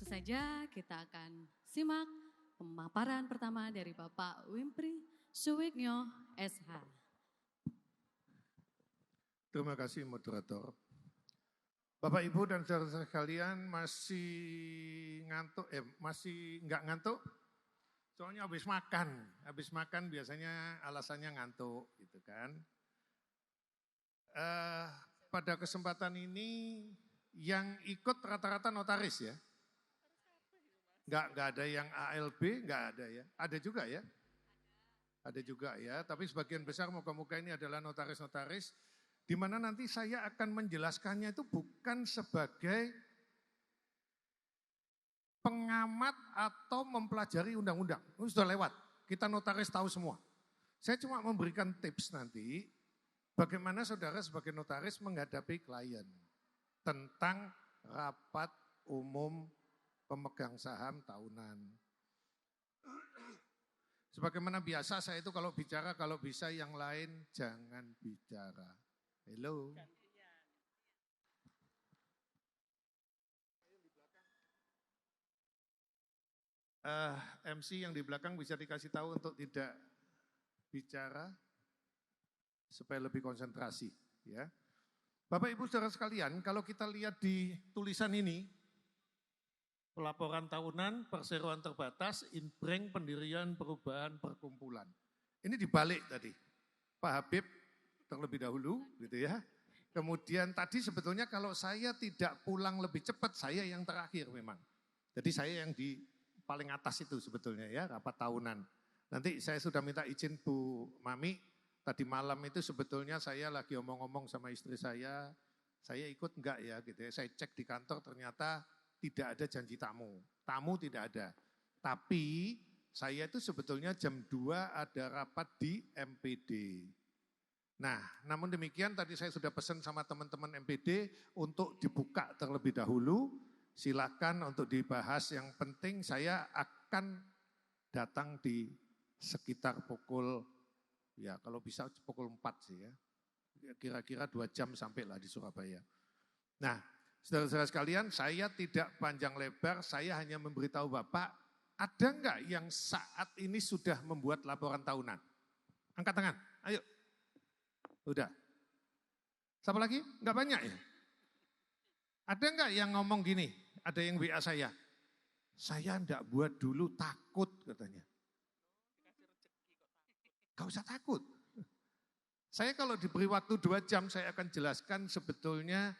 saja kita akan simak pemaparan pertama dari Bapak Wimpri Suwigno SH. Terima kasih moderator. Bapak Ibu dan saudara sekalian masih ngantuk, masih nggak ngantuk? Soalnya habis makan biasanya alasannya ngantuk gitu kan. Pada kesempatan ini yang ikut rata-rata notaris ya? Nggak ada yang ALB, nggak ada ya? Ada juga ya? Ada juga ya, tapi sebagian besar moga-moga ini adalah notaris-notaris di mana nanti saya akan menjelaskannya itu bukan sebagai pengamat atau mempelajari undang-undang. Itu sudah lewat, kita notaris tahu semua. Saya cuma memberikan tips nanti bagaimana saudara sebagai notaris menghadapi klien tentang rapat umum pemegang saham tahunan. Sebagaimana biasa saya itu kalau bicara, kalau bisa yang lain jangan bicara. Hello. MC yang di belakang bisa dikasih tahu untuk tidak bicara supaya lebih konsentrasi ya. Bapak Ibu saudara sekalian, kalau kita lihat di tulisan ini, pelaporan tahunan, perseroan terbatas, inbreng, pendirian, perubahan, perkumpulan. Ini dibalik tadi, Pak Habib terlebih dahulu gitu ya. Kemudian tadi sebetulnya kalau saya tidak pulang lebih cepat, saya yang terakhir memang. Jadi saya yang di paling atas itu sebetulnya ya, rapat tahunan. Nanti saya sudah minta izin Bu Mami, tadi malam itu sebetulnya saya lagi omong-omong sama istri saya ikut enggak ya gitu ya. Saya cek di kantor ternyata tidak ada janji tamu tidak ada. Tapi saya itu sebetulnya jam 2 ada rapat di MPD. Nah, namun demikian tadi saya sudah pesan sama teman-teman MPD untuk dibuka terlebih dahulu. Silakan untuk dibahas, yang penting saya akan datang di sekitar pukul, ya kalau bisa pukul 4 sih ya. Kira-kira 2 jam sampailah di Surabaya. Nah, saudara-saudara sekalian, saya tidak panjang lebar, saya hanya memberitahu Bapak, ada enggak yang saat ini sudah membuat laporan tahunan? Angkat tangan, ayo. Udah. Siapa lagi? Enggak banyak ya? Ada enggak yang ngomong gini? Ada yang WA saya enggak buat dulu, takut katanya. Gak usah takut. Saya kalau diberi waktu 2 jam, saya akan jelaskan sebetulnya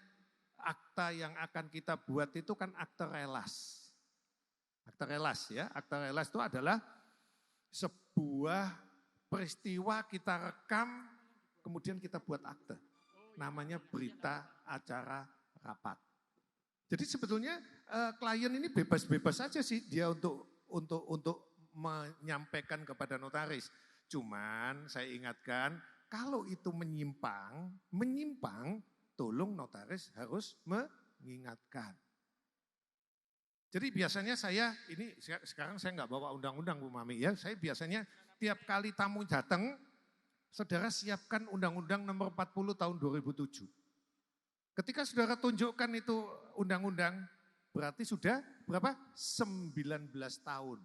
akta yang akan kita buat itu kan akta relas. Akta relas ya, akta relas itu adalah sebuah peristiwa kita rekam, kemudian kita buat akte. Namanya berita acara rapat. Jadi sebetulnya klien ini bebas-bebas saja sih dia untuk menyampaikan kepada notaris. Cuman saya ingatkan kalau itu menyimpang, tolong notaris harus mengingatkan. Jadi biasanya sekarang saya nggak bawa undang-undang Bu Mami ya. Saya biasanya tiap kali tamu datang, saudara siapkan undang-undang nomor 40 tahun 2007. Ketika saudara tunjukkan itu undang-undang, berarti sudah berapa? 19 tahun.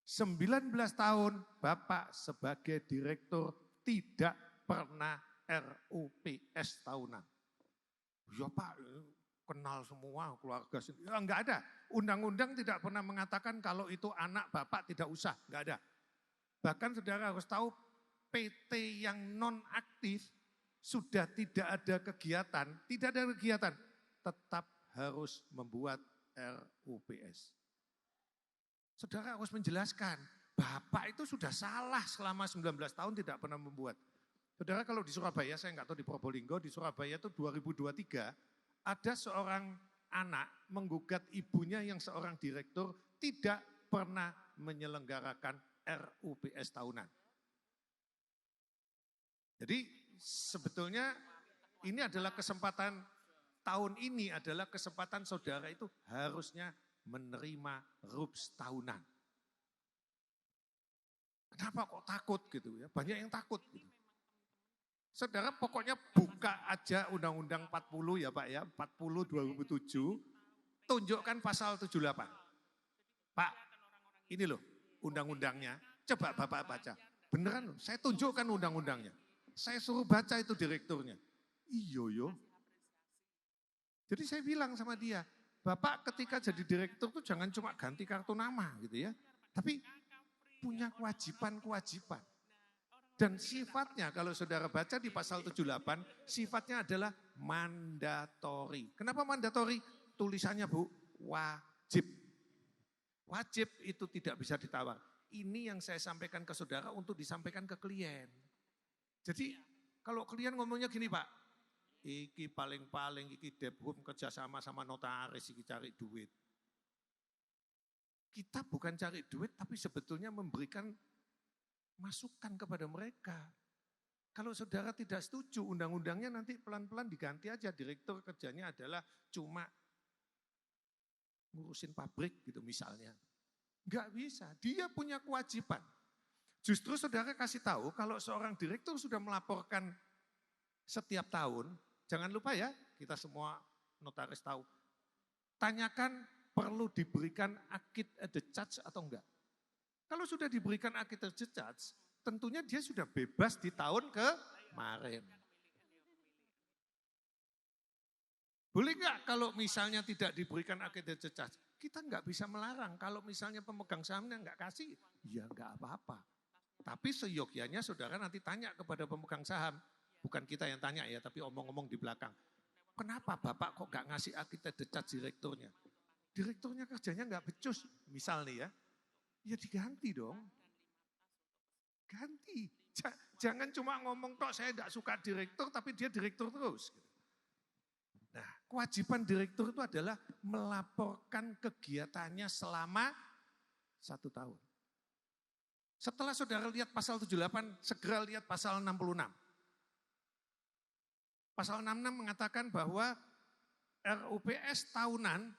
19 tahun Bapak sebagai direktur tidak pernah RUPS tahunan. Ya Pak, kenal semua keluarga sendiri. Ya, enggak ada. Undang-undang tidak pernah mengatakan kalau itu anak Bapak tidak usah. Enggak ada. Bahkan saudara harus tahu PT yang non aktif sudah tidak ada kegiatan, tetap harus membuat RUPS. Saudara harus menjelaskan, Bapak itu sudah salah selama 19 tahun tidak pernah membuat. Saudara kalau di Surabaya, saya enggak tahu di Probolinggo, di Surabaya itu 2023, ada seorang anak menggugat ibunya yang seorang direktur tidak pernah menyelenggarakan RUPS tahunan. Jadi sebetulnya ini adalah kesempatan, tahun ini adalah kesempatan saudara itu harusnya menerima RUPS tahunan. Kenapa kok takut gitu ya? Banyak yang takut gitu. Saudara pokoknya buka aja Undang-Undang 40 ya Pak ya, 40 2007. Tunjukkan pasal 78. Pak, ini loh undang-undangnya. Coba Bapak baca. Beneran loh, saya tunjukkan undang-undangnya. Saya suruh baca itu direkturnya. Iyo. Jadi saya bilang sama dia, Bapak ketika jadi direktur tuh jangan cuma ganti kartu nama gitu ya. Tapi punya kewajiban-kewajiban. Dan sifatnya kalau saudara baca di pasal 78, sifatnya adalah mandatori. Kenapa mandatori? Tulisannya Bu, wajib. Wajib itu tidak bisa ditawar. Ini yang saya sampaikan ke saudara untuk disampaikan ke klien. Jadi kalau klien ngomongnya gini Pak, iki paling-paling iki Debhum kerjasama sama notaris iki cari duit. Kita bukan cari duit tapi sebetulnya memberikan masukan kepada mereka. Kalau saudara tidak setuju undang-undangnya nanti pelan-pelan diganti aja. Direktur kerjanya adalah cuma ngurusin pabrik gitu misalnya. Enggak bisa, dia punya kewajiban. Justru saudara kasih tahu kalau seorang direktur sudah melaporkan setiap tahun, jangan lupa ya, kita semua notaris tahu. Tanyakan perlu diberikan akid at the charge atau enggak. Kalau sudah diberikan akid at the charge, tentunya dia sudah bebas di tahun kemarin. Boleh enggak kalau misalnya tidak diberikan akid at the charge? Kita enggak bisa melarang. Kalau misalnya pemegang sahamnya enggak kasih, ya enggak apa-apa. Tapi seyogyanya saudara nanti tanya kepada pemegang saham. Bukan kita yang tanya ya, tapi omong-omong di belakang. Kenapa Bapak kok enggak ngasih akid at the charge direkturnya? Direkturnya kerjanya enggak becus, misal nih ya. Ya diganti dong. Ganti. Jangan cuma ngomong tok saya enggak suka direktur tapi dia direktur terus. Nah, kewajiban direktur itu adalah melaporkan kegiatannya selama 1 tahun. Setelah saudara lihat pasal 78, segera lihat pasal 66. Pasal 66 mengatakan bahwa RUPS tahunan,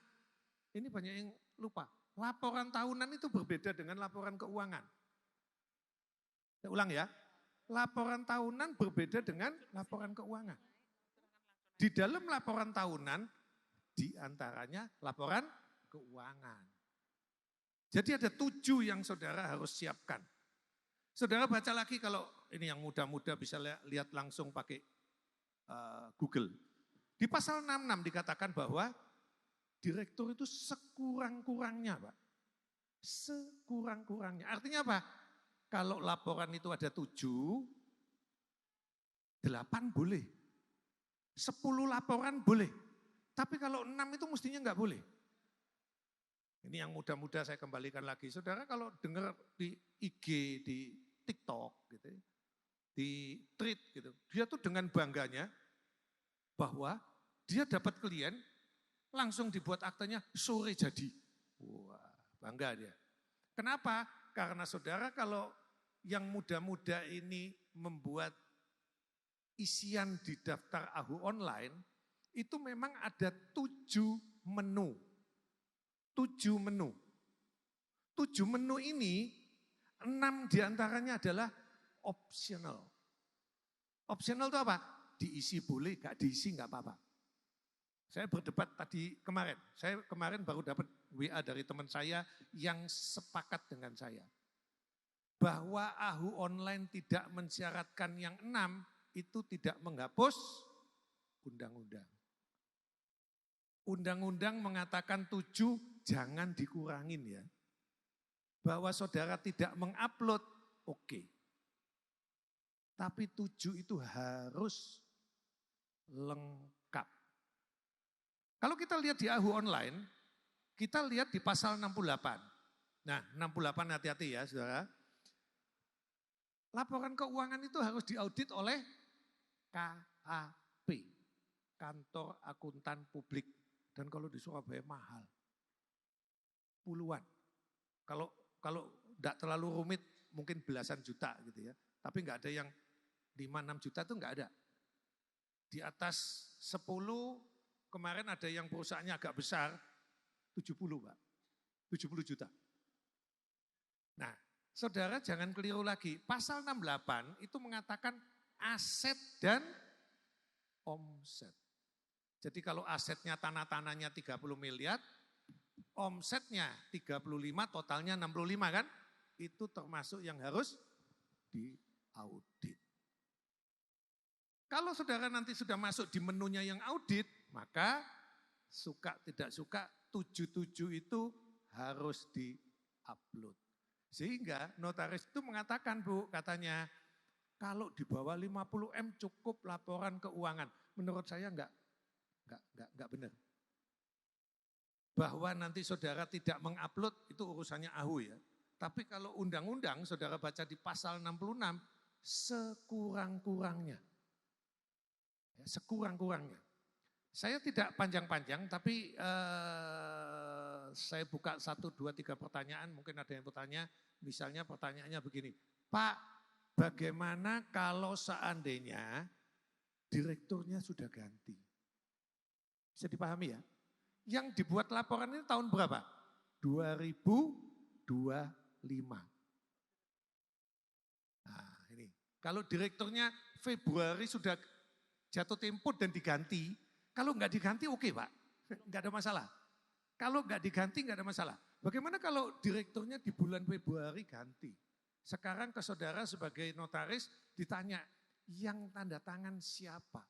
ini banyak yang lupa. Laporan tahunan itu berbeda dengan laporan keuangan. Saya ulang ya, laporan tahunan berbeda dengan laporan keuangan. Di dalam laporan tahunan, diantaranya laporan keuangan. Jadi ada 7 yang saudara harus siapkan. Saudara baca lagi kalau ini yang muda-muda bisa lihat langsung pakai Google. Di pasal 66 dikatakan bahwa direktur itu sekurang-kurangnya Pak. Sekurang-kurangnya. Artinya apa? Kalau laporan itu ada 7, 8 boleh. 10 laporan boleh. Tapi kalau 6 itu mestinya enggak boleh. Ini yang muda-muda saya kembalikan lagi. Saudara kalau dengar di IG, di TikTok gitu, di tweet gitu. Dia tuh dengan bangganya bahwa dia dapat klien langsung dibuat aktenya sore jadi. Wah, bangga dia. Kenapa? Karena saudara kalau yang muda-muda ini membuat isian di daftar AHU online, itu memang ada 7 menu. 7 menu. 7 menu ini, 6 diantaranya adalah optional. Optional itu apa? Diisi boleh, gak diisi gak apa-apa. Saya berdebat tadi kemarin. Saya kemarin baru dapat WA dari teman saya yang sepakat dengan saya. Bahwa AHU online tidak mensyaratkan yang 6, itu tidak menghapus undang-undang. Undang-undang mengatakan 7, jangan dikurangin ya. Bahwa saudara tidak mengupload, oke. Tapi 7 itu harus lengkap. Kalau kita lihat di AHU online, kita lihat di pasal 68. Nah, 68 hati-hati ya saudara. Laporan keuangan itu harus diaudit oleh KAP, Kantor Akuntan Publik. Dan kalau di Surabaya mahal. Puluhan. Kalau tidak terlalu rumit mungkin belasan juta gitu ya. Tapi enggak ada yang 5-6 juta itu enggak ada. Di atas 10 kemarin ada yang perusahaannya agak besar 70 Pak. 70 juta. Nah, saudara jangan keliru lagi. Pasal 68 itu mengatakan aset dan omset. Jadi kalau asetnya tanah-tanahnya 30 miliar, omsetnya 35, totalnya 65 kan? Itu termasuk yang harus diaudit. Kalau saudara nanti sudah masuk di menunya yang audit, maka suka tidak suka 77 itu harus di-upload. Sehingga notaris itu mengatakan, Bu, katanya, kalau di bawah 50M cukup laporan keuangan. Menurut saya enggak benar. Bahwa nanti saudara tidak mengupload itu urusannya AHU ya. Tapi kalau undang-undang saudara baca di pasal 66, sekurang-kurangnya. Ya, sekurang-kurangnya. Saya tidak panjang-panjang, tapi saya buka 1, 2, 3 pertanyaan, mungkin ada yang bertanya, misalnya pertanyaannya begini, Pak, bagaimana kalau seandainya direkturnya sudah ganti? Bisa dipahami ya? Yang dibuat laporan ini tahun berapa? 2025. Nah ini, kalau direkturnya Februari sudah jatuh tempo dan diganti, kalau nggak diganti oke Pak, nggak ada masalah. Kalau nggak diganti nggak ada masalah. Bagaimana kalau direkturnya di bulan Februari ganti? Sekarang ke saudara sebagai notaris ditanya, yang tanda tangan siapa?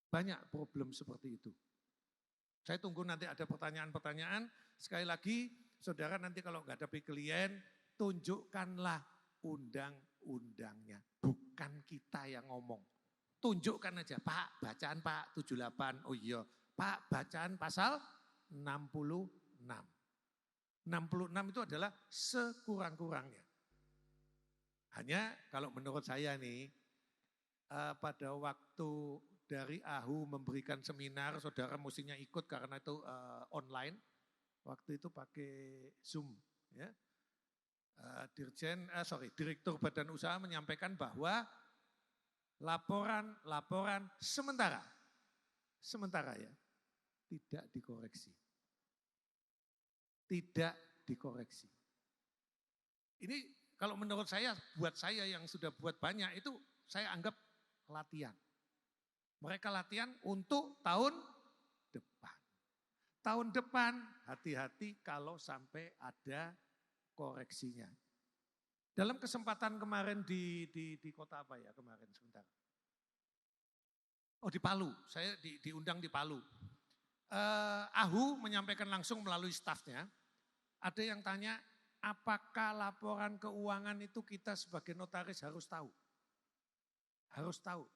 Banyak problem seperti itu. Saya tunggu nanti ada pertanyaan-pertanyaan. Sekali lagi, saudara nanti kalau nggak ada klien, tunjukkanlah undang-undangnya. Bukan kita yang ngomong. Tunjukkan aja, Pak, bacaan Pak 78, oh iya. Pak, bacaan pasal 66. 66 itu adalah sekurang-kurangnya. Hanya kalau menurut saya nih, pada waktu dari AHU memberikan seminar, saudara mestinya ikut karena itu online. Waktu itu pakai Zoom. Ya. Direktur Badan Usaha menyampaikan bahwa laporan sementara ya, tidak dikoreksi. Tidak dikoreksi. Ini kalau menurut saya, buat saya yang sudah buat banyak itu saya anggap latihan. Mereka latihan untuk tahun depan. Tahun depan hati-hati kalau sampai ada koreksinya. Dalam kesempatan kemarin di kota apa ya kemarin sebentar. Oh di Palu, saya diundang di Palu. AHU menyampaikan langsung melalui stafnya. Ada yang tanya, apakah laporan keuangan itu kita sebagai notaris harus tahu? Harus tahu.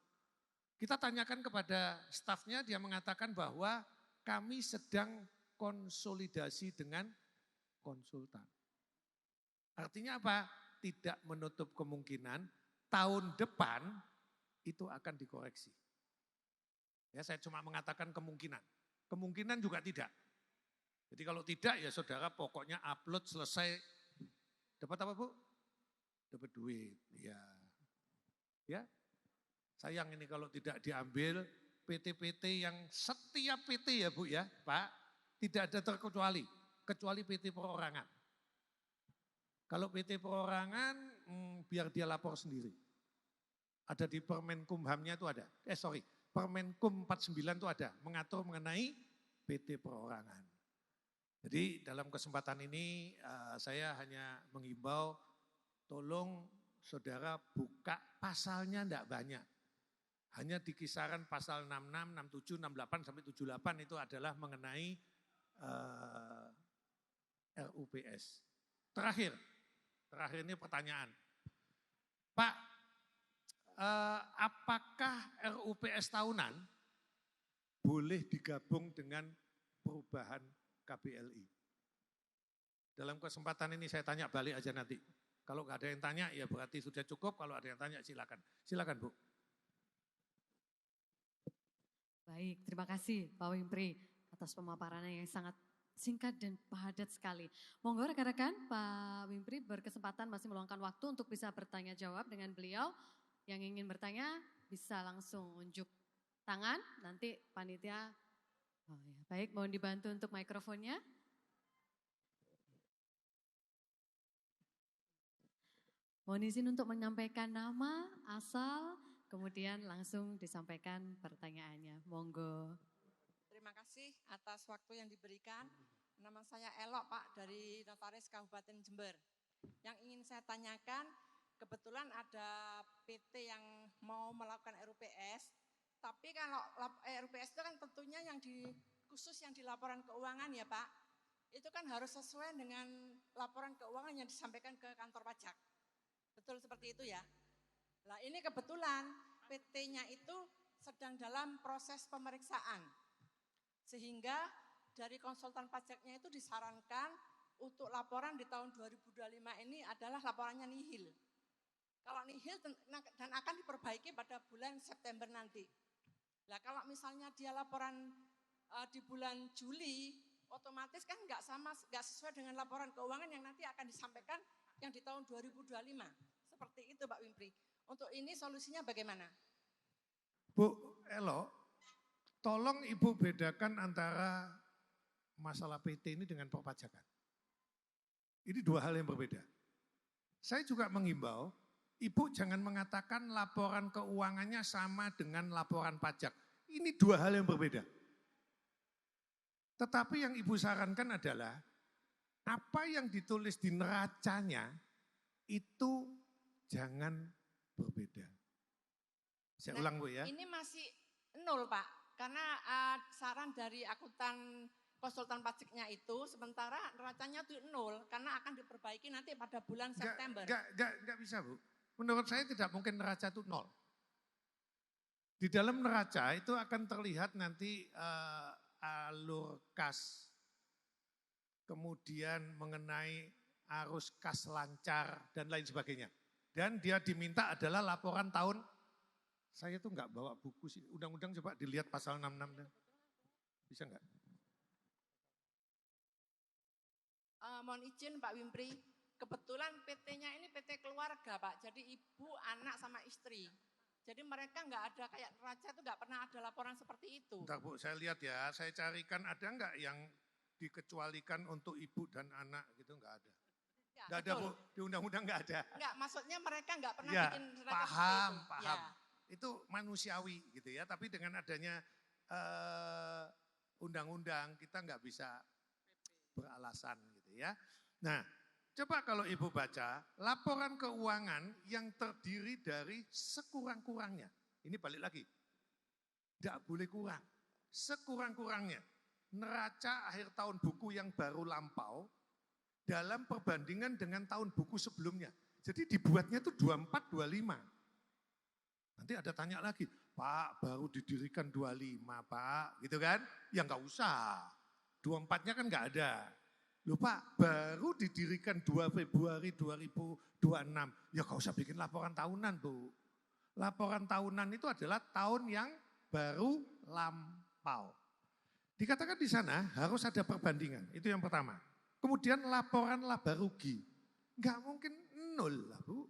Kita tanyakan kepada stafnya, dia mengatakan bahwa kami sedang konsolidasi dengan konsultan. Artinya apa? Tidak menutup kemungkinan tahun depan itu akan dikoreksi. Ya, saya cuma mengatakan kemungkinan. Kemungkinan juga tidak. Jadi kalau tidak ya saudara pokoknya upload selesai. Dapat apa Bu? Dapat duit. Ya. Sayang ini kalau tidak diambil PT-PT yang setiap PT ya Bu ya Pak. Tidak ada terkecuali. Kecuali PT perorangan. Kalau PT perorangan biar dia lapor sendiri. Ada di Permenkumhamnya itu ada. Permenkum 49 itu ada. Mengatur mengenai PT perorangan. Jadi dalam kesempatan ini saya hanya mengimbau tolong saudara buka pasalnya enggak banyak. Hanya di kisaran pasal 66, 67, 68 sampai 78 itu adalah mengenai RUPS. Terakhir ini pertanyaan. Pak, apakah RUPS tahunan boleh digabung dengan perubahan KBLI? Dalam kesempatan ini saya tanya balik aja nanti. Kalau nggak ada yang tanya ya berarti sudah cukup. Kalau ada yang tanya silakan. Silakan Bu. Baik, terima kasih Pak Wimpri atas pemaparannya yang sangat singkat dan padat sekali. Monggo rekan-rekan, Pak Wimpri berkesempatan masih meluangkan waktu untuk bisa bertanya jawab dengan beliau. Yang ingin bertanya bisa langsung unjuk tangan, nanti panitia. Oh ya, baik, mohon dibantu untuk mikrofonnya. Mohon izin untuk menyampaikan nama, asal, kemudian langsung disampaikan pertanyaannya. Monggo. Terima kasih atas waktu yang diberikan. Nama saya Elok Pak dari Notaris Kabupaten Jember. Yang ingin saya tanyakan, kebetulan ada PT yang mau melakukan RUPS, tapi kalau RUPS itu kan tentunya khusus yang di laporan keuangan ya Pak, itu kan harus sesuai dengan laporan keuangan yang disampaikan ke kantor pajak. Betul seperti itu ya? Nah ini kebetulan PT-nya itu sedang dalam proses pemeriksaan. Sehingga dari konsultan pajaknya itu disarankan untuk laporan di tahun 2025 ini adalah laporannya nihil. Kalau nihil dan akan diperbaiki pada bulan September nanti. Nah kalau misalnya dia laporan di bulan Juli, otomatis kan nggak sesuai dengan laporan keuangan yang nanti akan disampaikan yang di tahun 2025. Seperti itu Pak Wimpri. Untuk ini solusinya bagaimana? Bu Elo, tolong Ibu bedakan antara masalah PT ini dengan perpajakan. Ini dua hal yang berbeda. Saya juga menghimbau, Ibu jangan mengatakan laporan keuangannya sama dengan laporan pajak. Ini dua hal yang berbeda. Tetapi yang Ibu sarankan adalah, apa yang ditulis di neracanya itu jangan berbeda. Saya ulang Bu ya. Ini masih 0 Pak, karena saran dari konsultan pajaknya itu sementara neracanya itu 0 karena akan diperbaiki nanti pada bulan September. Enggak bisa Bu. Menurut saya tidak mungkin neraca itu 0. Di dalam neraca itu akan terlihat nanti alur kas, kemudian mengenai arus kas lancar dan lain sebagainya. Dan dia diminta adalah laporan tahun, saya tuh enggak bawa buku sih, undang-undang coba dilihat pasal 66. Bisa enggak? Mohon izin Pak Wimpri, kebetulan PT-nya ini PT keluarga Pak, jadi ibu, anak sama istri. Jadi mereka nggak ada kayak neraca itu nggak pernah ada laporan seperti itu. Bentar Bu, saya lihat ya, saya carikan ada nggak yang dikecualikan untuk ibu dan anak gitu, nggak ada. Ya, nggak ada Bu, di undang-undang nggak ada. Nggak, maksudnya mereka nggak pernah ya, bikin neraca paham, seperti itu. paham. Ya. Itu manusiawi gitu ya, tapi dengan adanya undang-undang kita nggak bisa beralasan gitu ya. Nah, coba kalau Ibu baca, laporan keuangan yang terdiri dari sekurang-kurangnya. Ini balik lagi, tidak boleh kurang. Sekurang-kurangnya, neraca akhir tahun buku yang baru lampau dalam perbandingan dengan tahun buku sebelumnya. Jadi dibuatnya itu 24-25. Nanti ada tanya lagi, Pak baru didirikan 25 Pak, gitu kan? Ya nggak usah, 24-nya kan nggak ada. Loh Pak, baru didirikan 2 Februari 2026. Ya gak usah bikin laporan tahunan Bu. Laporan tahunan itu adalah tahun yang baru lampau. Dikatakan di sana harus ada perbandingan, itu yang pertama. Kemudian laporan laba rugi. Gak mungkin 0 lah Bu.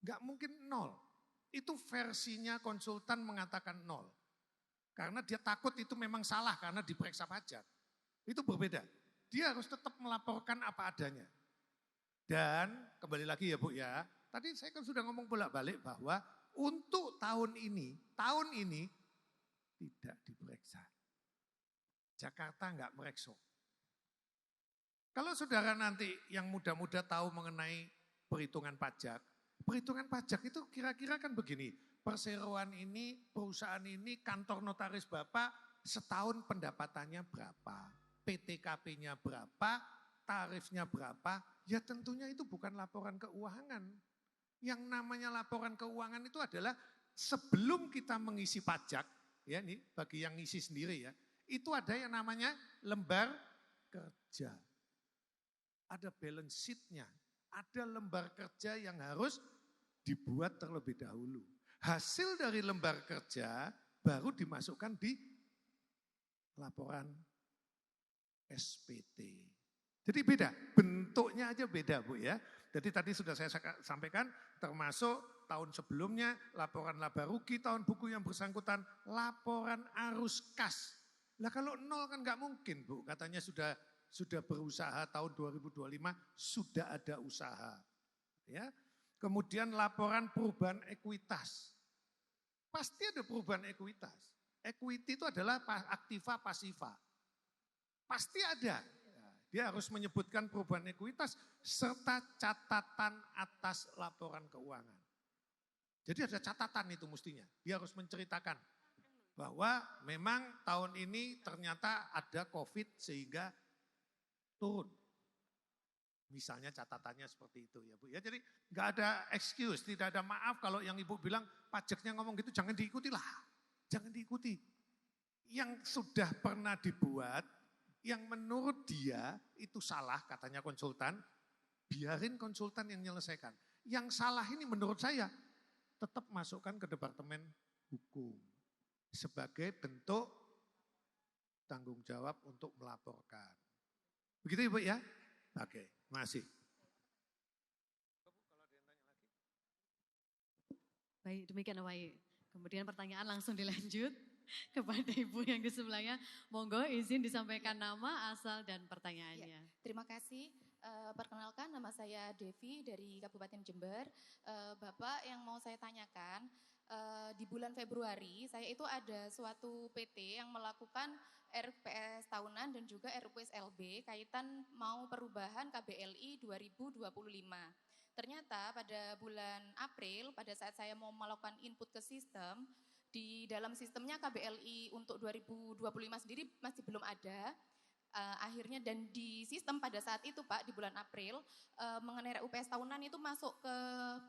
Gak mungkin 0. Itu versinya konsultan mengatakan 0. Karena dia takut itu memang salah karena diperiksa pajak. Itu berbeda. Dia harus tetap melaporkan apa adanya. Dan kembali lagi ya Bu ya, tadi saya kan sudah ngomong bolak-balik bahwa untuk tahun ini tidak diperiksa. Jakarta enggak merekso. Kalau saudara nanti yang muda-muda tahu mengenai perhitungan pajak itu kira-kira kan begini, perseroan ini, perusahaan ini, kantor notaris Bapak setahun pendapatannya berapa? PTKP-nya berapa, tarifnya berapa, ya tentunya itu bukan laporan keuangan. Yang namanya laporan keuangan itu adalah sebelum kita mengisi pajak, ya ini bagi yang ngisi sendiri ya, itu ada yang namanya lembar kerja. Ada balance sheet-nya, ada lembar kerja yang harus dibuat terlebih dahulu. Hasil dari lembar kerja baru dimasukkan di laporan SPT. Jadi beda, bentuknya aja beda Bu ya. Jadi tadi sudah saya sampaikan termasuk tahun sebelumnya laporan laba rugi, tahun buku yang bersangkutan laporan arus kas. Lah kalau 0 kan nggak mungkin Bu, katanya sudah berusaha tahun 2025 sudah ada usaha. Ya. Kemudian laporan perubahan ekuitas. Pasti ada perubahan ekuitas. Equity itu adalah aktiva pasiva. Pasti ada. Dia harus menyebutkan perubahan ekuitas serta catatan atas laporan keuangan. Jadi ada catatan itu mestinya. Dia harus menceritakan bahwa memang tahun ini ternyata ada COVID sehingga turun. Misalnya catatannya seperti itu ya Bu. Ya, jadi nggak ada excuse, tidak ada maaf kalau yang Ibu bilang pajaknya ngomong gitu, jangan diikuti lah. Jangan diikuti. Yang sudah pernah dibuat, yang menurut dia itu salah katanya konsultan, biarin konsultan yang menyelesaikan. Yang salah ini menurut saya tetap masukkan ke Departemen Hukum sebagai bentuk tanggung jawab untuk melaporkan. Begitu Ibu ya? Oke, masih. Baik, demikian Baik. Kemudian pertanyaan langsung dilanjut kepada Ibu yang di sebelahnya. Monggo izin disampaikan nama, asal, dan pertanyaannya. Ya, terima kasih. Perkenalkan, nama saya Devi dari Kabupaten Jember. Bapak, yang mau saya tanyakan, di bulan Februari saya itu ada suatu PT yang melakukan RUPS tahunan dan juga RUPS LB kaitan mau perubahan KBLI 2025. Ternyata pada bulan April, pada saat saya mau melakukan input ke sistem, di dalam sistemnya KBLI untuk 2025 sendiri masih belum ada. Akhirnya dan di sistem pada saat itu Pak, di bulan April, mengenai RUPS tahunan itu masuk ke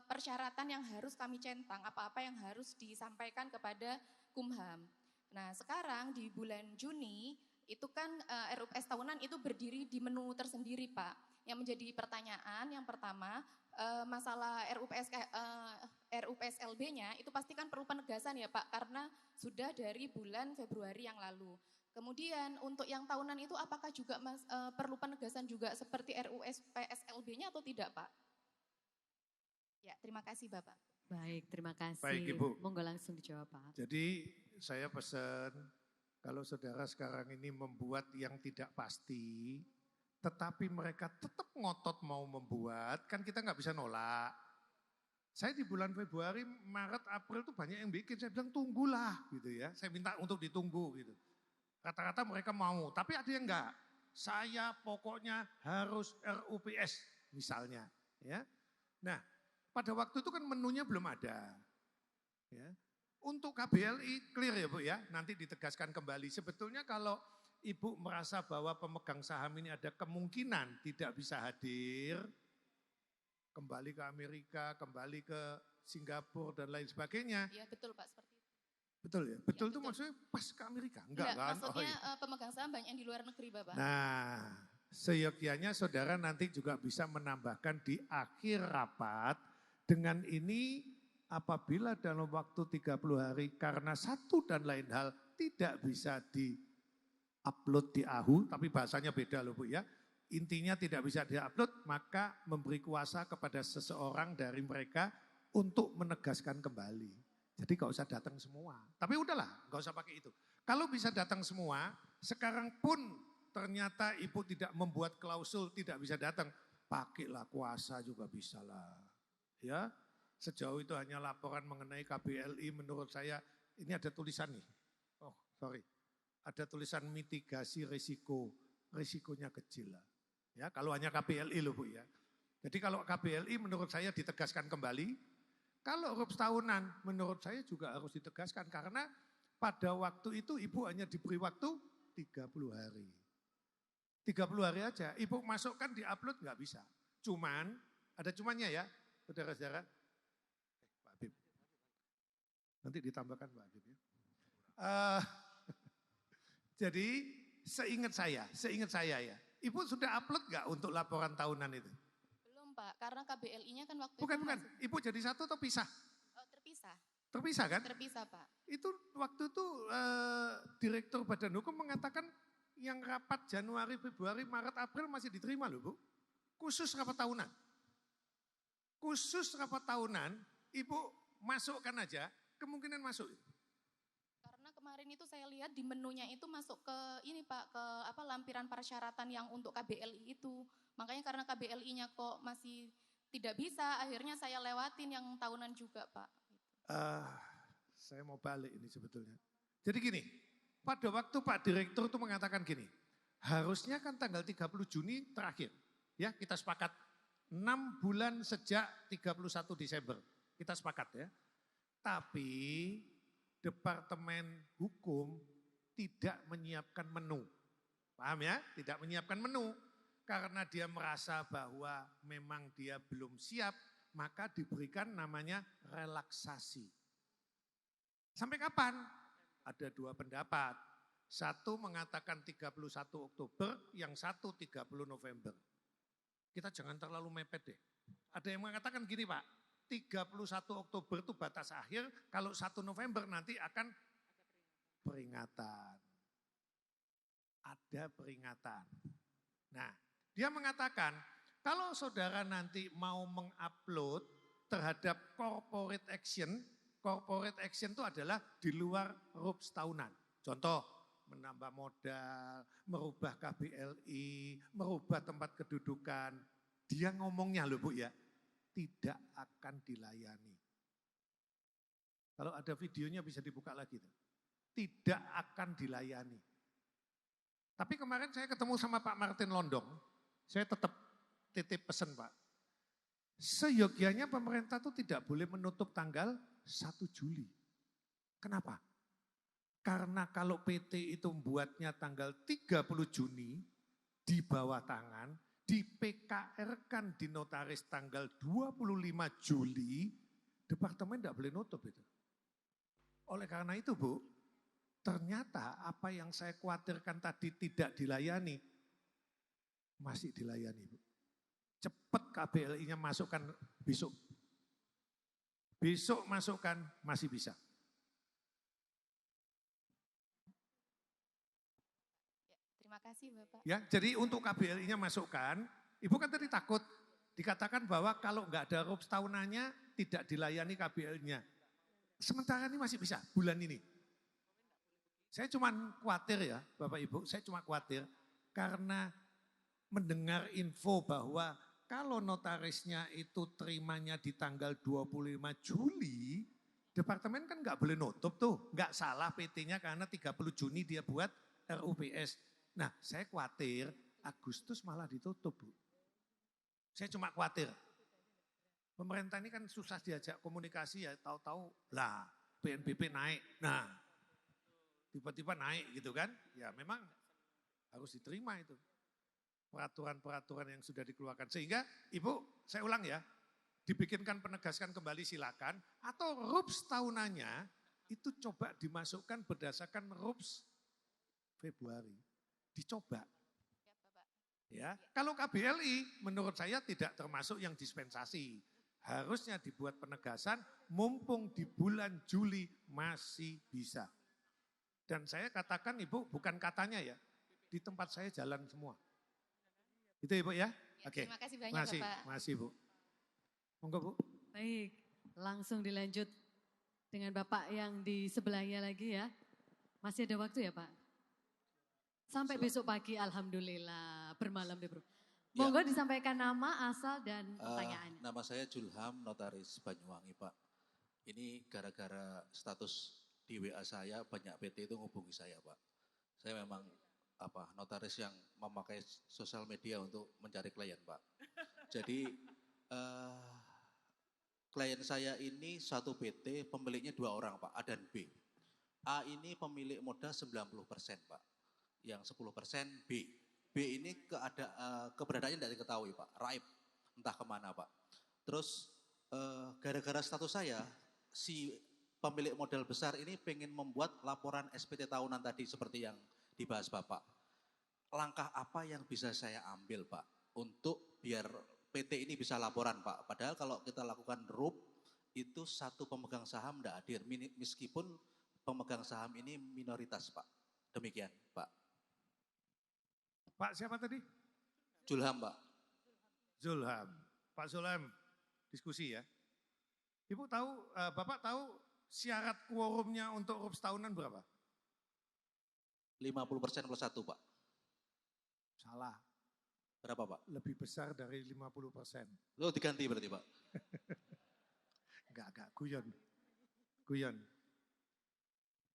persyaratan yang harus kami centang, apa-apa yang harus disampaikan kepada Kumham. Nah sekarang di bulan Juni, itu kan RUPS tahunan itu berdiri di menu tersendiri Pak. Yang menjadi pertanyaan yang pertama, masalah RUPS LB-nya itu pasti kan perlu penegasan ya Pak, karena sudah dari bulan Februari yang lalu. Kemudian untuk yang tahunan itu apakah juga perlu penegasan juga seperti RUPS LB-nya atau tidak Pak? Ya, terima kasih Bapak. Baik, terima kasih. Baik Ibu. Monggo langsung dijawab Pak. Jadi saya pesan kalau saudara sekarang ini membuat yang tidak pasti, tetapi mereka tetap ngotot mau membuat, kan kita nggak bisa nolak. Saya di bulan Februari, Maret, April tuh banyak yang bikin, saya bilang tunggulah gitu ya. Saya minta untuk ditunggu gitu. Kata-kata mereka mau, tapi ada yang enggak. Saya pokoknya harus RUPS misalnya. Ya. Nah, pada waktu itu kan menunya belum ada. Ya. Untuk KBLI clear ya Bu ya, nanti ditegaskan kembali. Sebetulnya kalau Ibu merasa bahwa pemegang saham ini ada kemungkinan tidak bisa hadir, kembali ke Amerika, kembali ke Singapura dan lain sebagainya. Iya betul Pak, seperti itu. Betul ya? Betul itu betul. maksudnya pas ke Amerika? Enggak kan? Maksudnya iya. pemegang saham banyak yang di luar negeri Bapak. Nah, seyogyanya saudara nanti juga bisa menambahkan di akhir rapat, dengan ini apabila dalam waktu 30 hari karena satu dan lain hal tidak bisa di-upload di AHU, tapi bahasanya beda loh Bu ya. Intinya tidak bisa di-upload, maka memberi kuasa kepada seseorang dari mereka untuk menegaskan kembali. Jadi gak usah datang semua. Tapi udahlah, gak usah pakai itu. Kalau bisa datang semua, sekarang pun ternyata Ibu tidak membuat klausul tidak bisa datang, pakailah kuasa juga bisa lah. Ya, sejauh itu hanya laporan mengenai KBLI menurut saya, ini ada tulisan nih. Oh, sorry. Ada tulisan mitigasi risiko, risikonya kecil lah. Ya, kalau hanya KBLI loh Bu ya. Jadi kalau KBLI menurut saya ditegaskan kembali. Kalau RUPS tahunan menurut saya juga harus ditegaskan karena pada waktu itu Ibu hanya diberi waktu 30 hari. 30 hari aja, Ibu masukkan di upload nggak bisa. Cuman, ada cumannya ya, saudara-saudara. Pak Habib, nanti ditambahkan Pak Habib ya. Jadi seingat saya ya, Ibu sudah upload nggak untuk laporan tahunan itu? Pak, karena KBLI-nya kan waktu bukan, itu bukan. Ibu jadi satu atau pisah? Terpisah. Terpisah kan? Terpisah Pak. Itu waktu itu Direktur Badan Hukum mengatakan yang rapat Januari, Februari, Maret, April masih diterima loh Bu. Khusus rapat tahunan. Khusus rapat tahunan, Ibu masukkan aja, kemungkinan masuk. Karena kemarin itu saya lihat di menunya itu masuk ke ini Pak, ke lampiran persyaratan yang untuk KBLI itu. Makanya karena KBLI-nya kok masih tidak bisa, akhirnya saya lewatin yang tahunan juga Pak. Saya mau balik ini sebetulnya. Jadi gini, pada waktu Pak Direktur itu mengatakan gini, harusnya kan tanggal 30 Juni terakhir. Ya, kita sepakat 6 bulan sejak 31 Desember. Kita sepakat ya. Tapi Departemen Hukum tidak menyiapkan menu. Paham ya? Tidak menyiapkan menu. Karena dia merasa bahwa memang dia belum siap, maka diberikan namanya relaksasi. Sampai kapan? Ada dua pendapat. Satu mengatakan 31 Oktober, yang satu 30 November. Kita jangan terlalu mepet deh. Ada yang mengatakan gini Pak, 31 Oktober itu batas akhir, kalau 1 November nanti akan peringatan. Ada peringatan. Nah, dia mengatakan, kalau saudara nanti mau mengupload terhadap corporate action itu adalah di luar RUPS tahunan. Contoh, menambah modal, merubah KBLI, merubah tempat kedudukan. Dia ngomongnya loh Bu ya, tidak akan dilayani. Kalau ada videonya bisa dibuka lagi. Tidak akan dilayani. Tapi kemarin saya ketemu sama Pak Martin Londong, saya tetap titip pesan Pak. Seyogyanya pemerintah itu tidak boleh menutup tanggal 1 Juli. Kenapa? Karena kalau PT itu membuatnya tanggal 30 Juni di bawah tangan, di PKR-kan di notaris tanggal 25 Juli, departemen tidak boleh nutup itu. Oleh karena itu Bu, ternyata apa yang saya khawatirkan tadi tidak dilayani, masih dilayani Bu. Cepat KBLI-nya masukkan besok. Besok masukkan masih bisa. Terima kasih Bapak. Ya, jadi untuk KBLI-nya masukkan, Ibu kan tadi takut dikatakan bahwa kalau nggak ada RUPS tahunannya tidak dilayani KBLI-nya. Sementara ini masih bisa bulan ini. Saya cuma khawatir ya Bapak Ibu, saya cuma khawatir karena mendengar info bahwa kalau notarisnya itu terimanya di tanggal 25 Juli, departemen kan nggak boleh nutup tuh, nggak salah PT-nya karena 30 Juni dia buat RUPS. Nah saya khawatir Agustus malah ditutup Bu. Saya cuma khawatir. Pemerintah ini kan susah diajak komunikasi ya, tahu-tahu lah PNBP naik. Nah tiba-tiba naik gitu kan, ya memang harus diterima itu. Peraturan-peraturan yang sudah dikeluarkan. Sehingga Ibu, saya ulang ya, dibikinkan penegaskan kembali silakan, atau RUPS tahunannya itu coba dimasukkan berdasarkan RUPS Februari. Dicoba. Ya, kalau KBLI menurut saya tidak termasuk yang dispensasi. Harusnya dibuat penegasan mumpung di bulan Juli masih bisa. Dan saya katakan Ibu, bukan katanya ya, di tempat saya jalan semua. Itu Ibu ya? Oke. Terima kasih banyak Bapak. Masih Bu. Monggo Bu. Baik, langsung dilanjut dengan Bapak yang di sebelahnya lagi ya. Masih ada waktu ya Pak? Sampai besok pagi alhamdulillah, bermalam deh Bro. Monggo disampaikan nama, asal dan pertanyaannya. Nama saya Julham, notaris Banyuwangi Pak. Ini gara-gara status di WA saya banyak PT itu menghubungi saya Pak. Saya memang notaris yang memakai sosial media untuk mencari klien Pak. Jadi klien saya ini satu PT, pemiliknya 2 orang Pak, A dan B. A ini pemilik modal 90% Pak, yang 10% B. B ini keberadaannya tidak diketahui Pak, raib, entah kemana Pak. Terus gara-gara status saya, si pemilik modal besar ini pengen membuat laporan SPT tahunan tadi seperti yang dibahas Bapak. Langkah apa yang bisa saya ambil Pak untuk biar PT ini bisa laporan Pak. Padahal kalau kita lakukan RUP itu satu pemegang saham tidak hadir meskipun pemegang saham ini minoritas Pak. Demikian Pak. Pak siapa tadi? Julham Pak. Julham. Pak Julham, diskusi ya. Ibu tahu, Bapak tahu syarat quorumnya untuk RUPS tahunan berapa? 50% plus 1 Pak. Salah. Berapa Pak? Lebih besar dari 50%. Lo diganti berarti Pak? Enggak, guyon. Guyon.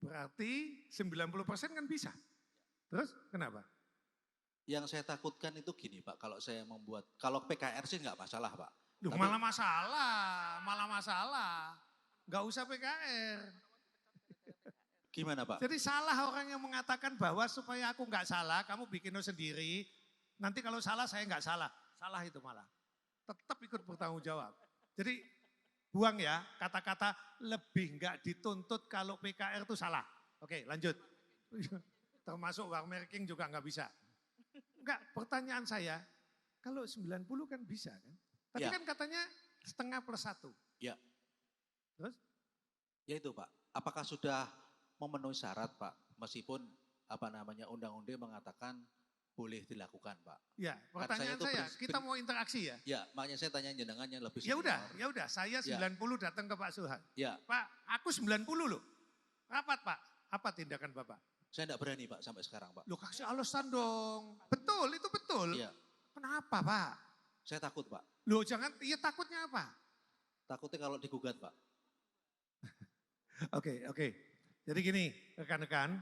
Berarti 90% kan bisa. Terus kenapa? Yang saya takutkan itu gini Pak, kalau PKR sih nggak masalah Pak. Duh, Tapi- malah masalah. Nggak usah PKR. Gimana Pak? Jadi salah orang yang mengatakan bahwa supaya aku nggak salah, kamu bikin sendiri. Nanti kalau salah saya nggak salah. Salah itu malah. Tetap ikut bertanggung jawab. Jadi buang ya kata-kata lebih nggak dituntut kalau PKR itu salah. Oke lanjut. Termasuk warmarking juga nggak bisa. Enggak, pertanyaan saya, kalau 90 kan bisa kan? Tadi Ya. kan katanya setengah plus 1. Ya. Terus? Ya itu Pak, apakah sudah memenuhi syarat Pak? Meskipun undang-undang mengatakan boleh dilakukan Pak. Ya, Kan pertanyaan saya, kita mau interaksi ya? Ya, makanya saya tanya jenengan yang lebih Ya senior. udah, saya 90 datang ke Pak Suhan. Ya, Pak, aku 90 loh. Rapat Pak, apa tindakan Bapak? saya tidak berani Pak sampai sekarang Pak. Loh kasih alasan dong. Betul, itu betul. Iya, Kenapa Pak? saya takut Pak. Loh jangan, iya takutnya apa? Takutnya kalau digugat Pak. Oke. Jadi gini, rekan-rekan.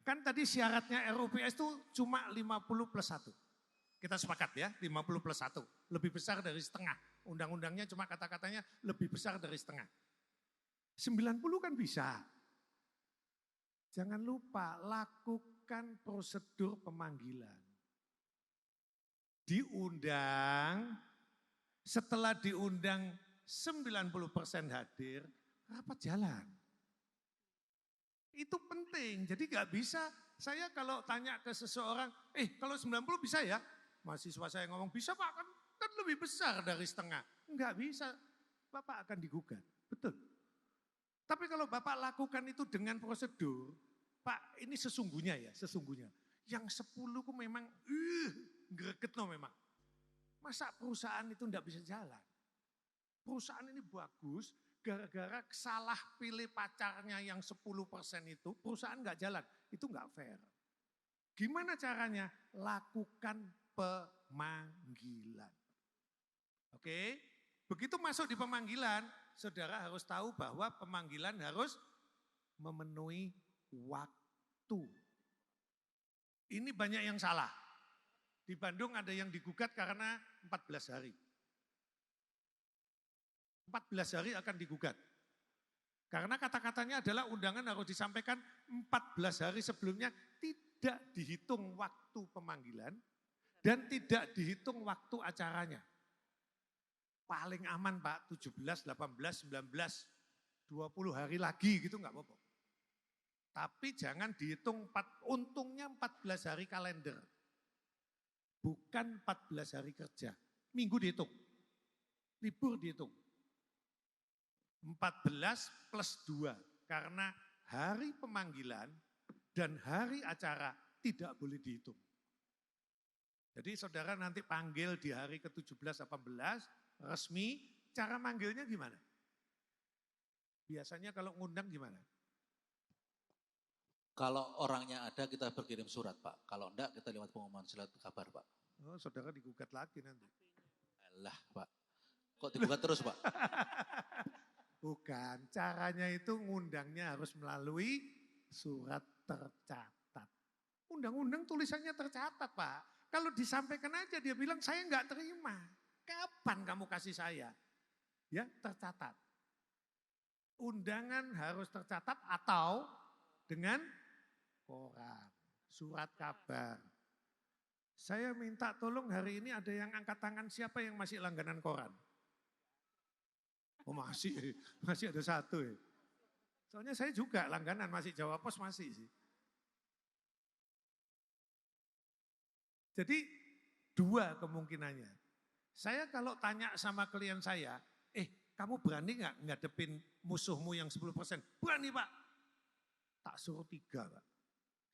Kan tadi syaratnya RUPS itu cuma 50 plus 1. Kita sepakat ya, 50 plus 1. Lebih besar dari setengah. Undang-undangnya cuma kata-katanya lebih besar dari setengah. 90 kan bisa. Jangan lupa lakukan prosedur pemanggilan. Diundang, setelah diundang 90% hadir, rapat jalan. Itu penting, jadi gak bisa. Saya kalau tanya ke seseorang, kalau 90 bisa ya? Mahasiswa saya ngomong, bisa Pak, kan lebih besar dari setengah. Enggak bisa, Bapak akan digugat, betul. Tapi kalau Bapak lakukan itu dengan prosedur, Pak ini sesungguhnya. Yang 10 ku memang, greget no memang. Masa perusahaan itu enggak bisa jalan? Perusahaan ini bagus, gara-gara salah pilih pacarnya yang 10% itu, perusahaan enggak jalan. Itu enggak fair. Gimana caranya? Lakukan pemanggilan. Oke? Begitu masuk di pemanggilan, saudara harus tahu bahwa pemanggilan harus memenuhi waktu. Ini banyak yang salah. Di Bandung ada yang digugat karena 14 hari. 14 hari akan digugat. Karena kata-katanya adalah undangan harus disampaikan 14 hari sebelumnya, tidak dihitung waktu pemanggilan dan tidak dihitung waktu acaranya. Paling aman Pak, 17, 18, 19, 20 hari lagi gitu enggak apa-apa. Tapi jangan dihitung, untungnya 14 hari kalender. Bukan 14 hari kerja. Minggu dihitung, libur dihitung. 14 plus 2, karena hari pemanggilan dan hari acara tidak boleh dihitung. Jadi saudara nanti panggil di hari ke-17, 18, resmi, cara manggilnya gimana? Biasanya kalau ngundang gimana? Kalau orangnya ada kita berkirim surat Pak. Kalau enggak kita lewat pengumuman surat kabar Pak. Oh, saudara digugat lagi nanti. Alah Pak, kok digugat terus Pak? Bukan, caranya itu ngundangnya harus melalui surat tercatat. Undang-undang tulisannya tercatat Pak. Kalau disampaikan aja dia bilang saya enggak terima. Kapan kamu kasih saya? Ya tercatat. Undangan harus tercatat atau dengan koran, surat kabar. Saya minta tolong hari ini ada yang angkat tangan, siapa yang masih langganan koran? Oh masih ada satu ya. Soalnya saya juga langganan, masih Jawa Pos masih sih. Jadi dua kemungkinannya. Saya kalau tanya sama klien saya, kamu berani nggak ngadepin musuhmu yang 10%? Berani Pak. Tak suruh 3 Pak.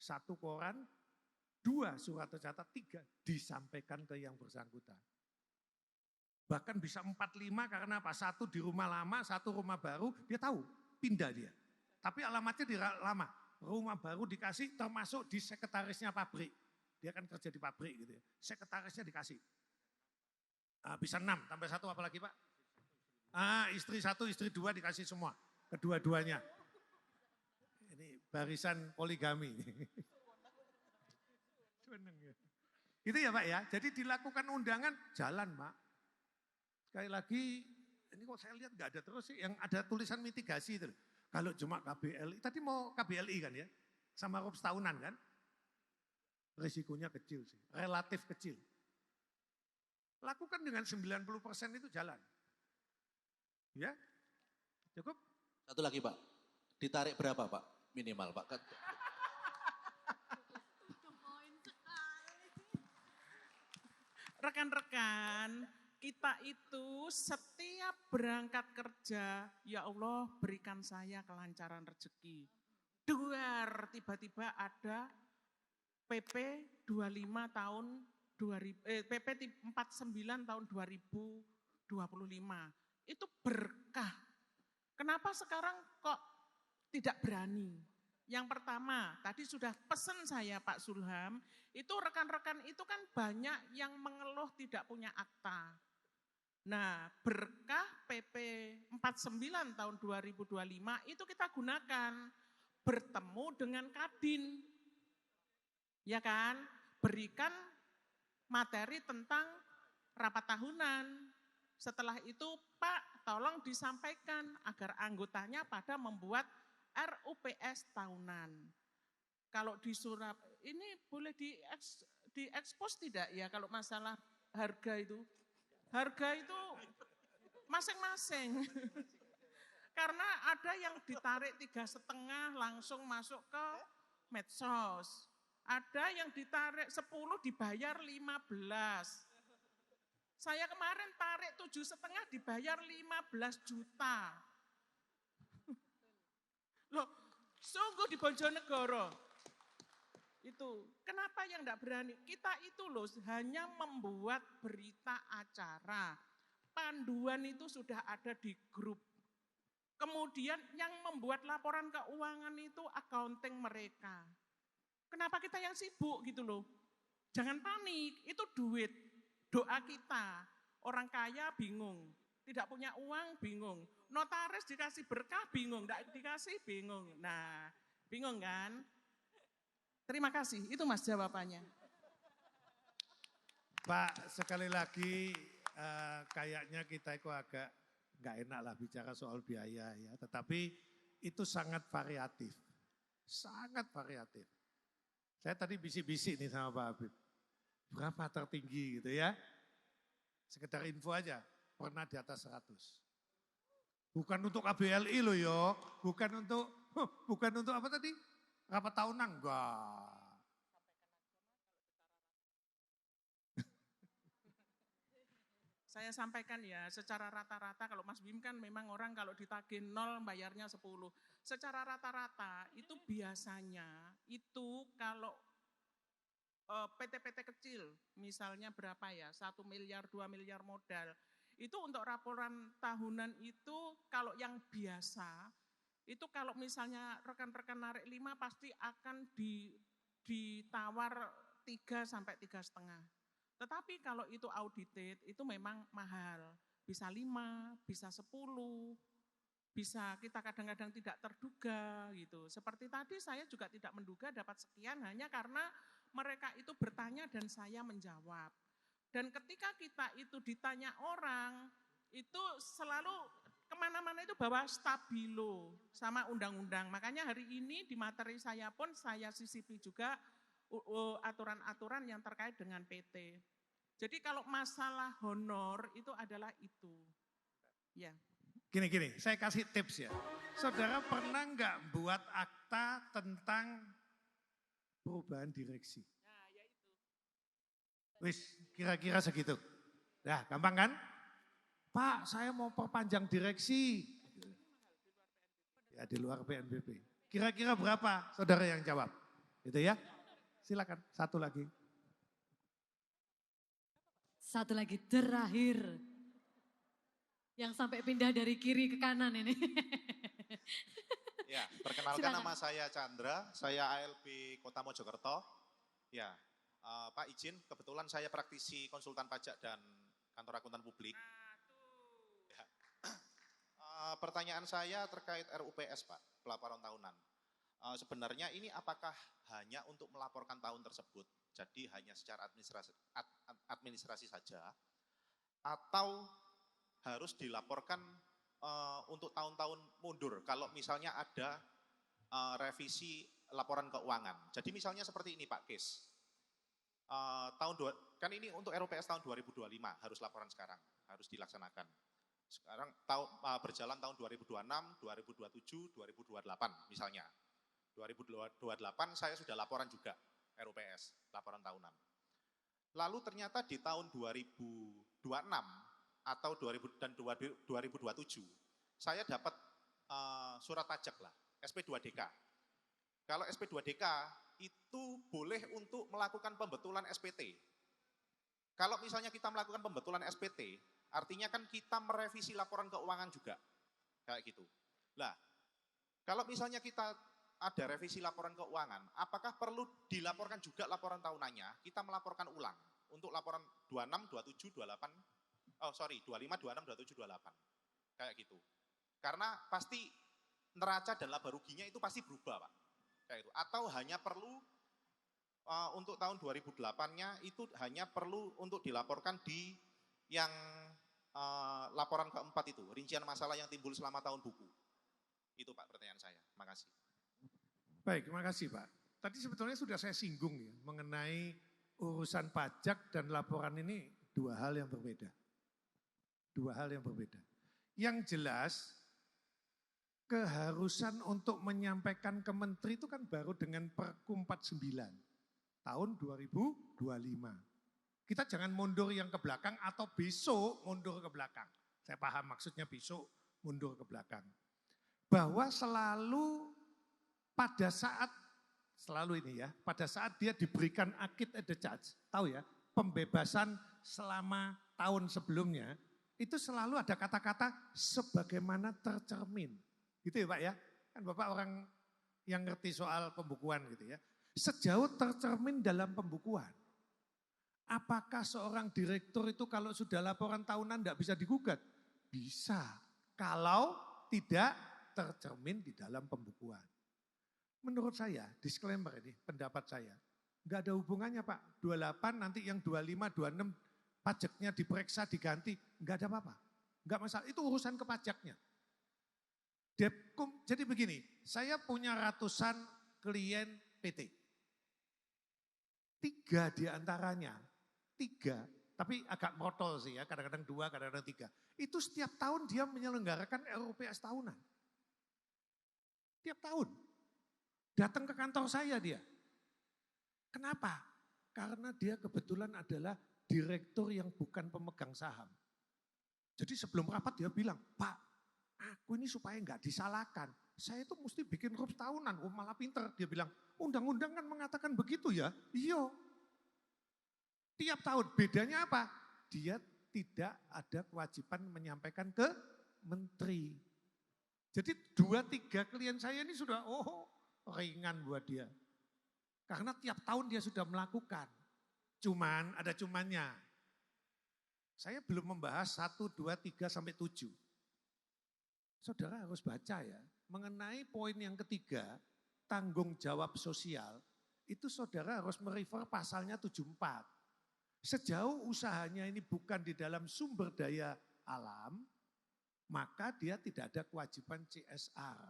1 koran, 2 surat tercatat, 3 disampaikan ke yang bersangkutan. Bahkan bisa 4, 5 karena apa? 1 di rumah lama, 1 rumah baru, dia tahu, pindah dia. Tapi alamatnya di lama. Rumah baru dikasih termasuk di sekretarisnya pabrik. Dia kan kerja di pabrik gitu ya. Sekretarisnya dikasih. Bisa 6, tambah 1 apalagi Pak? Istri 1, istri 2 dikasih semua. Kedua-duanya. Ini barisan poligami. Seneng ya. Itu ya Pak ya, jadi dilakukan undangan, jalan Pak. Sekali lagi, ini kok saya lihat nggak ada terus sih, yang ada tulisan mitigasi itu. Kalau cuma KBLI, tadi mau KBLI kan ya, sama RUP setahunan kan, risikonya kecil sih, relatif kecil. Lakukan dengan 90% itu jalan. Ya, cukup? Satu lagi Pak, ditarik berapa Pak minimal Pak? Rekan-rekan, kita itu setiap berangkat kerja, ya Allah berikan saya kelancaran rezeki. Duar, tiba-tiba ada PP 25 tahun 2000, PP 49 tahun 2025. Itu berkah. Kenapa sekarang kok tidak berani? Yang pertama, tadi sudah pesan saya Pak Sulham, itu rekan-rekan itu kan banyak yang mengeluh tidak punya akta. Nah, berkah PP 49 tahun 2025 itu kita gunakan bertemu dengan Kadin. Ya kan? Berikan materi tentang rapat tahunan. Setelah itu, Pak, tolong disampaikan agar anggotanya pada membuat RUPS tahunan. Kalau di ini boleh diekspos tidak ya kalau masalah harga itu? Harga itu masing-masing. Karena ada yang ditarik 3,5 langsung masuk ke medsos. Ada yang ditarik 10 dibayar 15. Saya kemarin tarik 7,5 dibayar 15 juta. Loh, sungguh di Bojonegoro. Itu, kenapa yang enggak berani? Kita itu loh hanya membuat berita acara. Panduan itu sudah ada di grup. Kemudian yang membuat laporan keuangan itu accounting mereka. Kenapa kita yang sibuk gitu loh? Jangan panik, itu duit. Doa kita, orang kaya bingung. Tidak punya uang bingung. Notaris dikasih berkah bingung, enggak dikasih bingung. Nah, bingung kan? Terima kasih, itu Mas jawabannya. Pak, sekali lagi kayaknya kita itu agak nggak enak lah bicara soal biaya ya. Tetapi itu sangat variatif, sangat variatif. Saya tadi bisik-bisik nih sama Pak Habib. Berapa tertinggi gitu ya. Sekedar info aja, pernah di atas 100. Bukan untuk KBLI loh yo, bukan untuk apa tadi? Rapat tahunan, enggak. Saya sampaikan ya, secara rata-rata kalau Mas Bim kan memang orang kalau ditagih 0 bayarnya 10. Secara rata-rata itu biasanya itu kalau PT-PT kecil misalnya berapa ya, 1 miliar, 2 miliar modal. Itu untuk laporan tahunan itu kalau yang biasa, itu kalau misalnya rekan-rekan narik 5 pasti akan ditawar 3 sampai 3,5. Tetapi kalau itu audited itu memang mahal. Bisa 5, bisa 10, bisa kita kadang-kadang tidak terduga gitu. Seperti tadi saya juga tidak menduga dapat sekian hanya karena mereka itu bertanya dan saya menjawab. Dan ketika kita itu ditanya orang, itu selalu kemana-mana itu bawa stabilo sama undang-undang. Makanya hari ini di materi saya pun saya sisipi juga aturan-aturan yang terkait dengan PT. Jadi kalau masalah honor itu adalah itu. Ya. Gini, saya kasih tips ya. Saudara pernah nggak buat akta tentang perubahan direksi? Nah, ya itu. Wis, kira-kira segitu. Nah, gampang kan? Pak, saya mau perpanjang direksi. Ya, di luar PNBP. Kira-kira berapa saudara yang jawab? Itu ya. Silakan, satu lagi. Satu lagi terakhir. Yang sampai pindah dari kiri ke kanan ini. Ya, perkenalkan Silakan. nama saya Chandra, saya ALB Kota Mojokerto. Ya, Pak izin, kebetulan saya praktisi konsultan pajak dan kantor akuntan publik. Ya. Pertanyaan saya terkait RUPS Pak, pelaporan tahunan. sebenarnya ini apakah hanya untuk melaporkan tahun tersebut, jadi hanya secara administrasi saja, atau harus dilaporkan untuk tahun-tahun mundur kalau misalnya ada revisi laporan keuangan. Jadi misalnya seperti ini Pak Kes, kan ini untuk RUPS tahun 2025 harus laporan sekarang, harus dilaksanakan. Sekarang berjalan tahun 2026, 2027, 2028 misalnya. 2028 saya sudah laporan juga RUPS, laporan tahunan. Lalu ternyata di tahun 2026 atau 2027 saya dapat surat pajak lah, SP2DK. Kalau SP2DK itu boleh untuk melakukan pembetulan SPT. Kalau misalnya kita melakukan pembetulan SPT, artinya kan kita merevisi laporan keuangan juga. Kayak gitu. Nah, kalau misalnya kita ada revisi laporan keuangan, apakah perlu dilaporkan juga laporan tahunannya? Kita melaporkan ulang untuk laporan 26, 27, 25, 26, 27, 28. Kayak gitu. Karena pasti neraca dan laba ruginya itu pasti berubah, Pak. Kayak gitu. Atau hanya perlu untuk tahun 2008-nya itu hanya perlu untuk dilaporkan di yang laporan keempat itu, rincian masalah yang timbul selama tahun buku. Itu Pak pertanyaan saya. Makasih. Baik, terima kasih Pak. Tadi sebetulnya sudah saya singgung ya, mengenai urusan pajak dan laporan ini dua hal yang berbeda. Dua hal yang berbeda. Yang jelas, keharusan untuk menyampaikan ke menteri itu kan baru dengan Perku 49 tahun 2025. Kita jangan mundur yang ke belakang atau besok mundur ke belakang. Saya paham maksudnya besok mundur ke belakang. Bahwa selalu pada saat, selalu ini ya, pada saat dia diberikan akit at the charge, tahu ya, pembebasan selama tahun sebelumnya, itu selalu ada kata-kata sebagaimana tercermin. Gitu ya Pak ya, kan Bapak orang yang ngerti soal pembukuan gitu ya. Sejauh tercermin dalam pembukuan. Apakah seorang direktur itu kalau sudah laporan tahunan tidak bisa digugat? Bisa, kalau tidak tercermin di dalam pembukuan. Menurut saya, disclaimer ini, pendapat saya, enggak ada hubungannya Pak. 28 nanti yang 25, 26 pajaknya diperiksa, diganti, enggak ada apa-apa. Enggak masalah, itu urusan ke pajaknya. Jadi begini, saya punya ratusan klien PT. 3 diantaranya, 3, tapi agak mortal sih ya, kadang-kadang 2, kadang-kadang 3. Itu setiap tahun dia menyelenggarakan RUPS tahunan. Tiap tahun. Datang ke kantor saya dia. Kenapa? Karena dia kebetulan adalah direktur yang bukan pemegang saham. Jadi sebelum rapat dia bilang, Pak, aku ini supaya enggak disalahkan. Saya itu mesti bikin RUPS tahunan. Oh malah pinter. Dia bilang, undang-undang kan mengatakan begitu ya. Iya. Tiap tahun. Bedanya apa? Dia tidak ada kewajiban menyampaikan ke menteri. Jadi 2-3 klien saya ini sudah, ringan buat dia. Karena tiap tahun dia sudah melakukan. Cuman, ada cumannya. Saya belum membahas 1, 2, 3, sampai 7. Saudara harus baca ya. Mengenai poin yang ketiga, tanggung jawab sosial, itu saudara harus merefer pasalnya 74. Sejauh usahanya ini bukan di dalam sumber daya alam, maka dia tidak ada kewajiban CSR.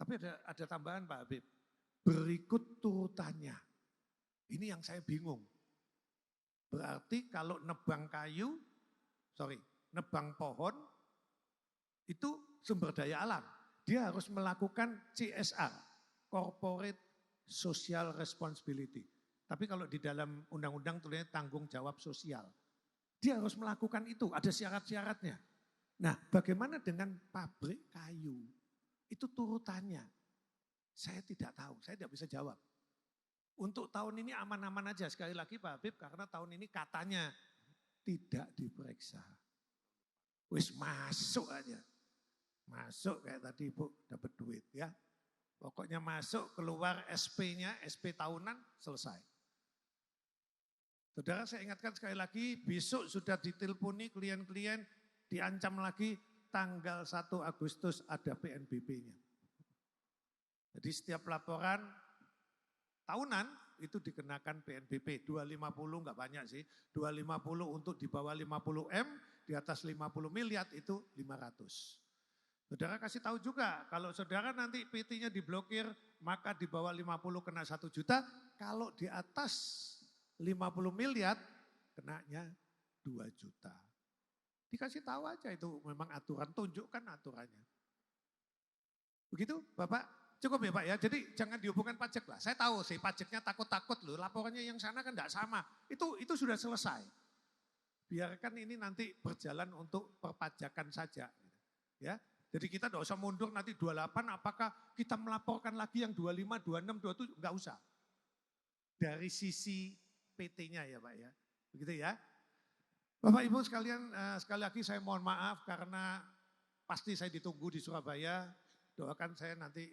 Tapi ada tambahan Pak Habib, berikut turutannya. Ini yang saya bingung. Berarti kalau nebang pohon, itu sumber daya alam. Dia harus melakukan CSR, Corporate Social Responsibility. Tapi kalau di dalam undang-undang tulisnya tanggung jawab sosial. Dia harus melakukan itu, ada syarat-syaratnya. Nah, bagaimana dengan pabrik kayu? Itu turutannya. Saya tidak tahu, saya tidak bisa jawab. Untuk tahun ini aman-aman aja, sekali lagi Pak Habib, karena tahun ini katanya tidak diperiksa. Wis masuk aja. Masuk kayak tadi Ibu dapat duit ya. Pokoknya masuk, keluar SP-nya, SP tahunan, selesai. Saudara saya ingatkan sekali lagi, besok sudah diteleponi klien-klien, diancam lagi tanggal 1 Agustus ada PNBP-nya. Jadi setiap laporan tahunan itu dikenakan PNBP. 250 enggak banyak sih. 250 untuk di bawah 50M, di atas 50 miliar itu 500. Saudara kasih tahu juga, kalau saudara nanti PT-nya diblokir, maka di bawah 50 kena 1 juta, kalau di atas 50 miliar, kenanya 2 juta. Dikasih tahu aja itu memang aturan, tunjukkan aturannya. Begitu Bapak, cukup ya Pak ya, jadi jangan dihubungkan pajak lah. Saya tahu sih pajaknya takut-takut loh, laporannya yang sana kan enggak sama, itu sudah selesai. Biarkan ini nanti berjalan untuk perpajakan saja. Ya. Jadi kita tidak usah mundur nanti 28, apakah kita melaporkan lagi yang 25, 26, 27, enggak usah. Dari sisi PT-nya ya Pak ya, begitu ya. Bapak Ibu sekalian, sekali lagi saya mohon maaf karena pasti saya ditunggu di Surabaya. Doakan saya nanti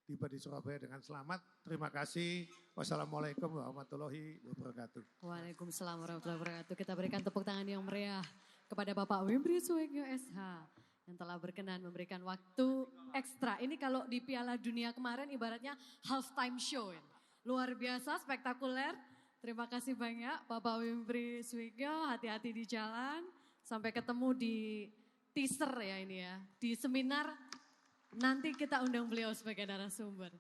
tiba di Surabaya dengan selamat. Terima kasih. Wassalamualaikum warahmatullahi wabarakatuh. Waalaikumsalam warahmatullahi wabarakatuh. Kita berikan tepuk tangan yang meriah kepada Bapak Wimpri Suegyo SH. Yang telah berkenan memberikan waktu ekstra. Ini kalau di Piala Dunia kemarin ibaratnya halftime show. Luar biasa, spektakuler. Terima kasih banyak Bapak Wimpri Suegyo, hati-hati di jalan. Sampai ketemu di teaser ya ini ya. Di seminar nanti kita undang beliau sebagai narasumber.